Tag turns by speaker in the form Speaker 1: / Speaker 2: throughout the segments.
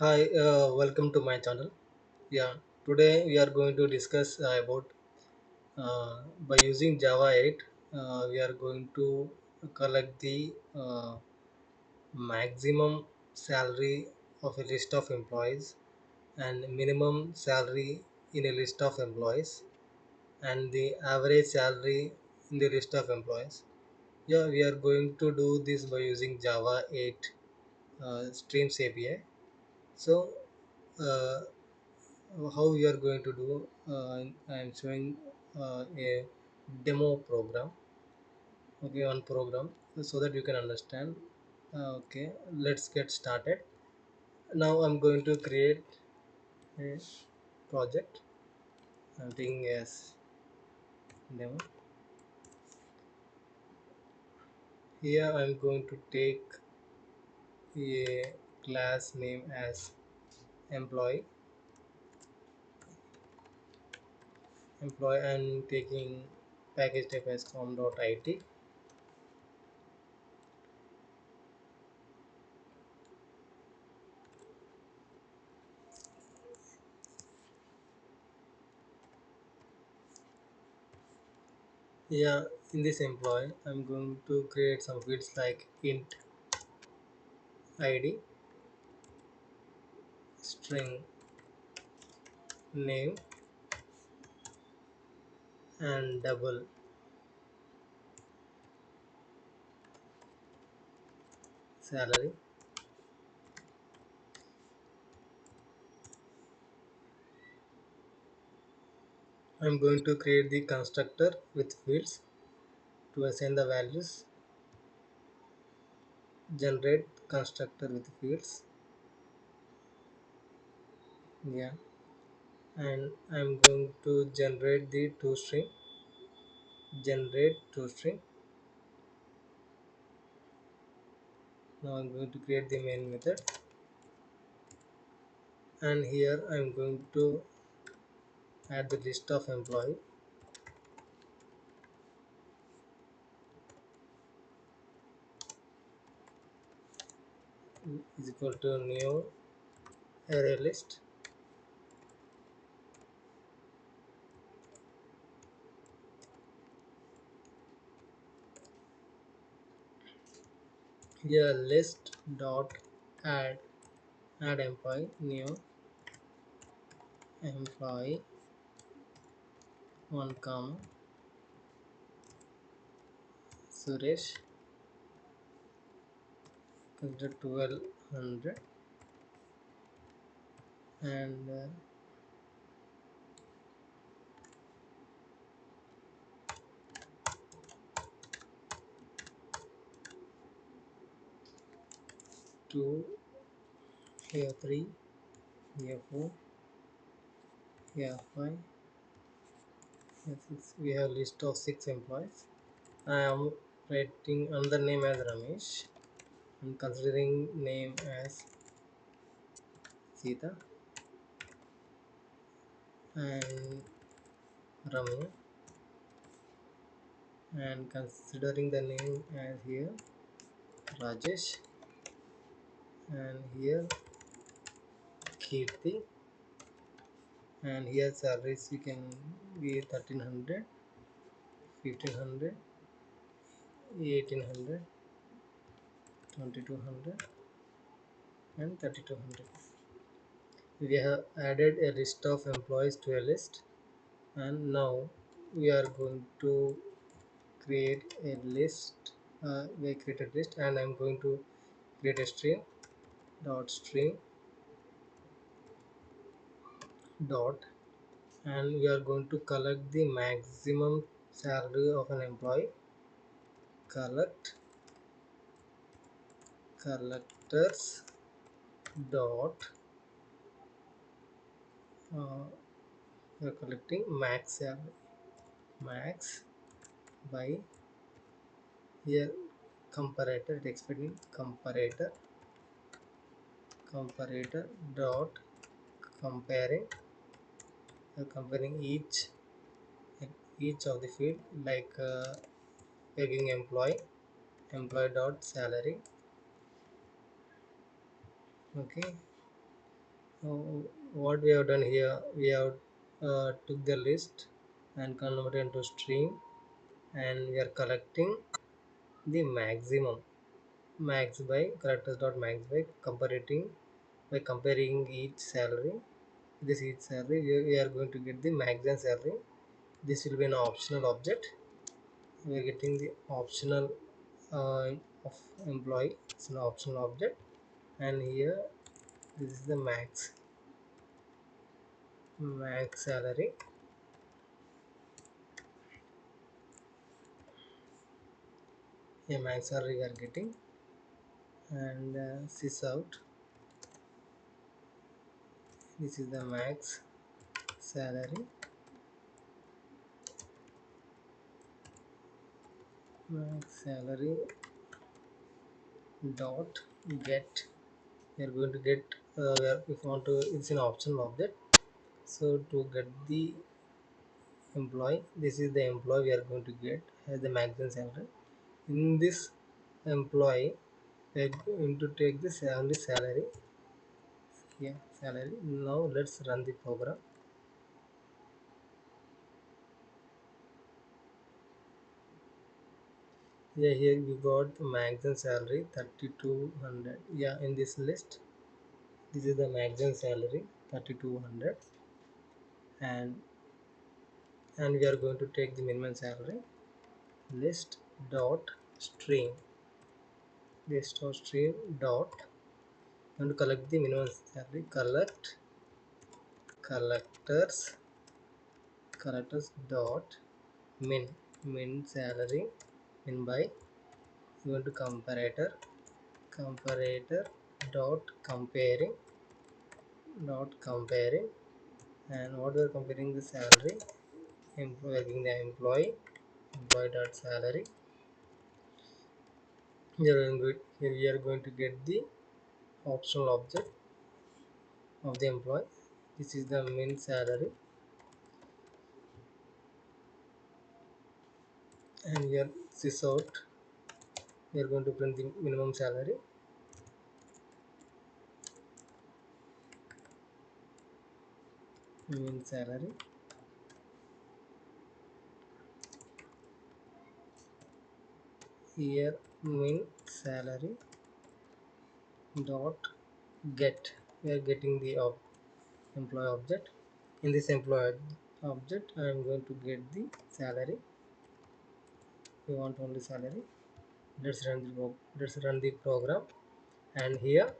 Speaker 1: Hi, welcome to my channel. Yeah, today we are going to discuss about by using Java 8, we are going to collect the maximum salary of a list of employees and minimum salary in a list of employees and the average salary in the list of employees. Yeah, we are going to do this by using Java 8 Streams API. So, uh, how we are going to do I am showing a demo program, okay, on program, so that you can understand. Okay, let's get started. Now I'm going to create a project. I'm taking as demo. Here I'm going to take a class name as employee and taking package type as com.it. Yeah, in this employee, I'm going to create some fields like int ID, string name, and double salary. I'm going to create the constructor with fields to assign the values, generate constructor with fields. Yeah, and I'm going to generate the toString. Now I'm going to create the main method, and here I'm going to add the list of employee is equal to new array list. Here list dot add employee new employee 1 comma Suresh, consider 1200, and 2, here 3, here 4, here 5, here 6. We have list of 6 employees. I am writing another name as Ramesh. I'm considering name as Sita and Ramu, and considering the name as here Rajesh, and here Kirti, and here salaries we can be 1300, 1500, 1800, 2200, and 3200. We have added a list of employees to a list, and now we are going to create a list. We created list, and I'm going to create a string dot, and we are going to collect the maximum salary of an employee. Collect collectors dot, we are collecting max salary, max by, here comparator, it expecting comparator dot comparing, comparing each of the field, like taking employee dot salary. Okay, Now, what we have done here, we have took the list and converted into string, and we are collecting the maximum max by characters dot max by comparing each salary. This each salary we are going to get the maximum salary. This will be an optional object. We are getting the optional of employee. It's an optional object, and here this is the max salary. A max salary we are getting, and sys out. This is the salary max salary dot get. We are going to get if you want to, it's an optional object. So to get the employee, this is the employee we are going to get as the maximum salary. In this employee, we are going to take the only salary. Yeah, salary. Now let's run the program. Yeah, here we got the maximum salary 3200. Yeah, in this list, this is the maximum salary 3200, and we are going to take the minimum salary. List dot string. List dot string dot, and to collect the minimum salary, collectors dot min salary, min by, you want to comparator dot comparing, and what we are comparing, the salary, employee, the employee dot salary. Here we are going to get the optional object of the employee. This is the min salary, and here sys out, we are going to print the minimum salary. Min salary, here min salary dot get. We are getting the employee object. In this employee object, I am going to get the salary. We want only salary. Let's run the program, and here,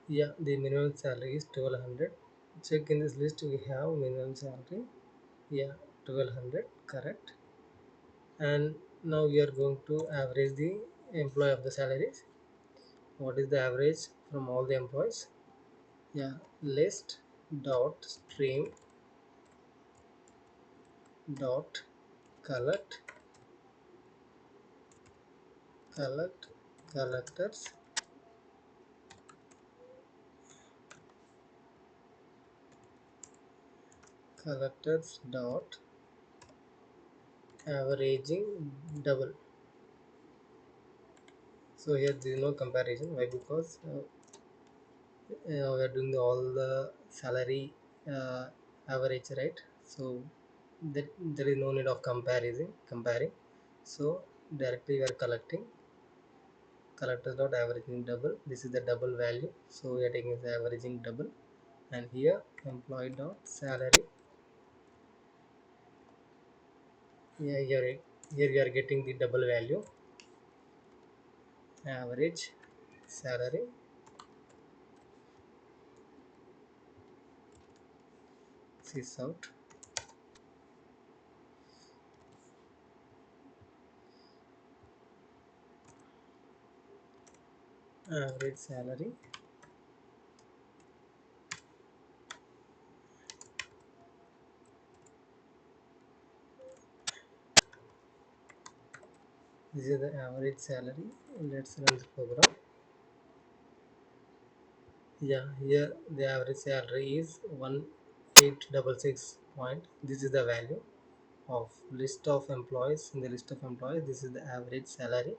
Speaker 1: yeah, the minimum salary is 1200. Check in this list, we have minimum salary. Yeah, 1200, correct. And now we are going to average the employee of the salaries. What is the average from all the employees? Yeah, list dot stream dot collect collect collectors collectors dot averaging double. So here there is no comparison. Why? Because we are doing all the salary uh, average, right? So that there is no need of comparing. So directly we are collectors dot averaging double. This is the double value, so we are taking the averaging double. And here employee dot salary. Yeah, here we are getting the double value, average salary, sys out, average salary. This is the average salary. Let's run the program. Yeah, here the average salary is 1866 point. This is the value of list of employees. In the list of employees, this is the average salary.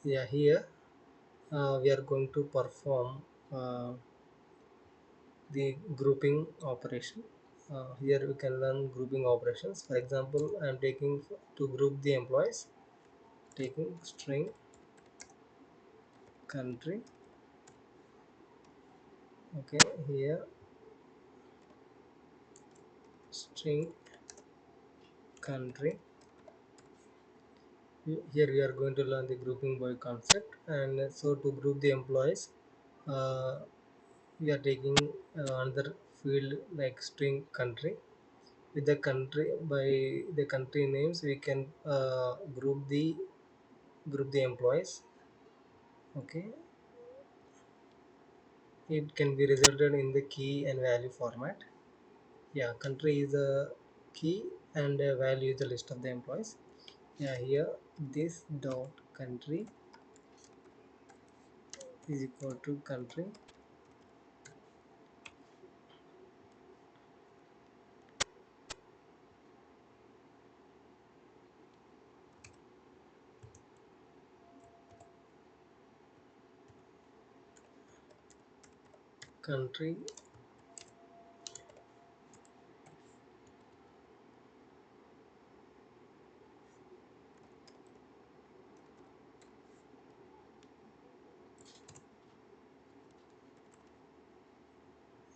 Speaker 1: Yeah, here we are going to perform uh, the grouping operation. Here we can learn grouping operations. For example, I am taking to group the employees, taking string country. Okay, here string country. Here we are going to learn the grouping by concept. And so to group the employees, uh, we are taking another field like string country. With the country, by the country names we can group the employees. Okay, it can be resulted in the key and value format. Yeah, country is a key and a value is the list of the employees. Yeah, here this dot country is equal to country.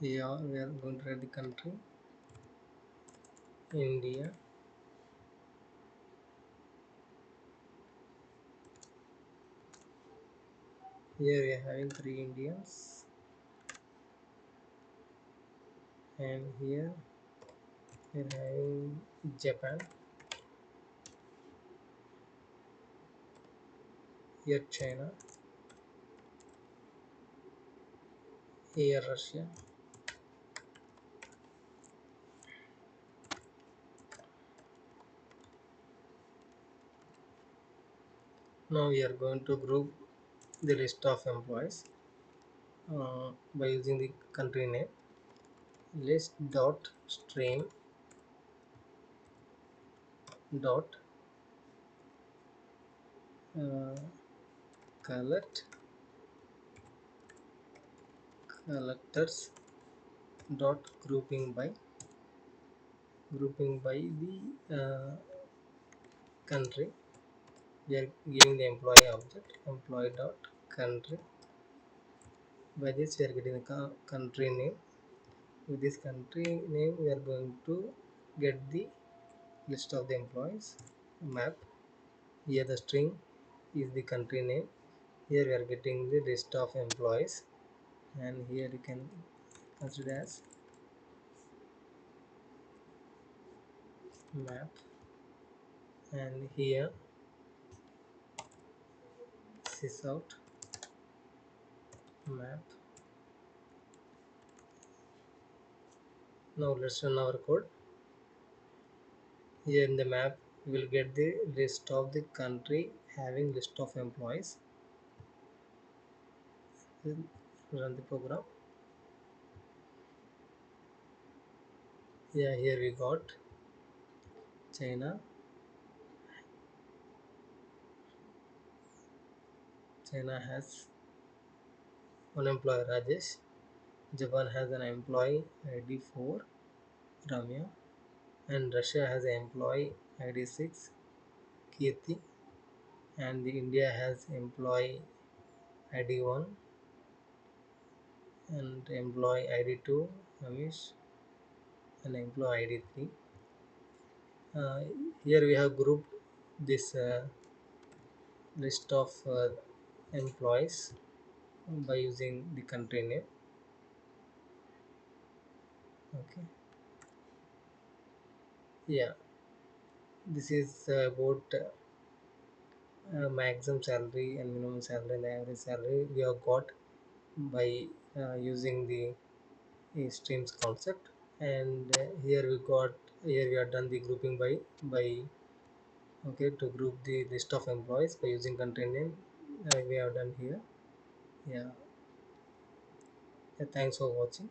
Speaker 1: Yeah, we are going to write the country India. Here we are having three Indians, and here we are having Japan. Here China. Here Russia. Now we are going to group the list of employees by using the country name. List dot stream dot uh, collect collectors dot grouping by the country. We are giving the employee object employee dot country. By this we are getting the country name. With this country name we are going to get the list of the employees map. Here the string is the country name. Here we are getting the list of employees, and here you can consider as map. And here sysout map. Now let's run our code. Here in the map we will get the list of the country having list of employees. Then run the program. Yeah, here we got China. China has one employee Rajesh. Japan has an employee ID 4 Ramya, and Russia has an employee ID 6 Kirti, and the India has employee ID 1 and employee ID 2 Amish, and employee ID 3. Uh, Here we have grouped this list of employees by using the country name. Okay, yeah, this is about maximum salary and minimum salary and average salary we have got by using the streams concept. And here we have done the grouping by okay, to group the list of employees by using country name. We have done here. Yeah, yeah, thanks for watching.